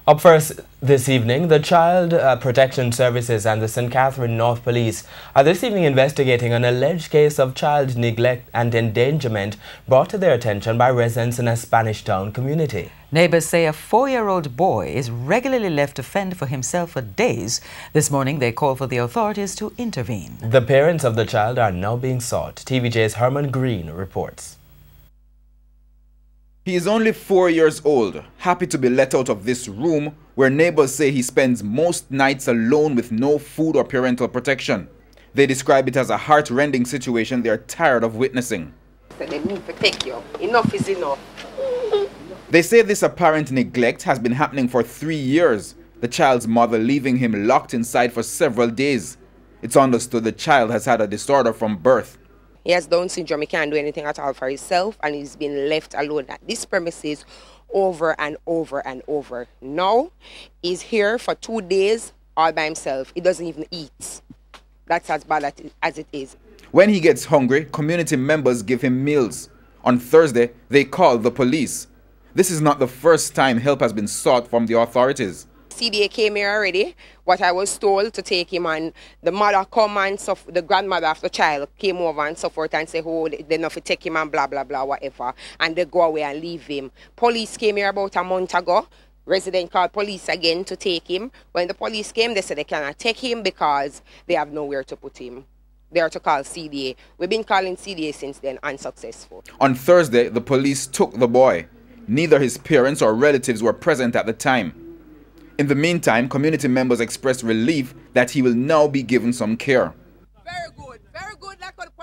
Up first this evening, the Child Protection Services and the St. Catherine North Police are this evening investigating an alleged case of child neglect and endangerment brought to their attention by residents in a Spanish Town community. Neighbors say a 4-year-old boy is regularly left to fend for himself for days. This morning, they call for the authorities to intervene. The parents of the child are now being sought. TVJ's Herman Green reports. He is only 4 years old, happy to be let out of this room where neighbors say he spends most nights alone with no food or parental protection. They describe it as a heart-rending situation they are tired of witnessing. They need to take you. Enough is enough. They say this apparent neglect has been happening for 3 years, the child's mother leaving him locked inside for several days. It's understood the child has had a disorder from birth. He has Down syndrome, he can't do anything at all for himself, and he's been left alone at this premises over and over and over. Now, he's here for 2 days all by himself. He doesn't even eat. That's as bad as it is. When he gets hungry, community members give him meals. On Thursday, they call the police. This is not the first time help has been sought from the authorities. CDA came here already. What I was told to take him, and the mother come and the grandmother of the child came over and so forth and say, oh, they enough to take him and blah, blah, blah, whatever. And they go away and leave him. Police came here about a month ago. Resident called police again to take him. When the police came, they said they cannot take him because they have nowhere to put him. They are to call CDA. We've been calling CDA since then, unsuccessful. On Thursday, the police took the boy. Neither his parents or relatives were present at the time. In the meantime, community members expressed relief that he will now be given some care. Very good, very good.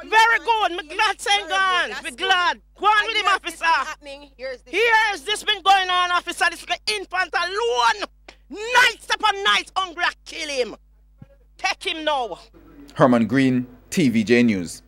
Very good. I'm glad saying guns. We're glad. Go on with him, officer. Here's this been going on, officer. This is the infant alone. Nights upon nights, hungry, kill him. Take him now. Herman Green, TVJ News.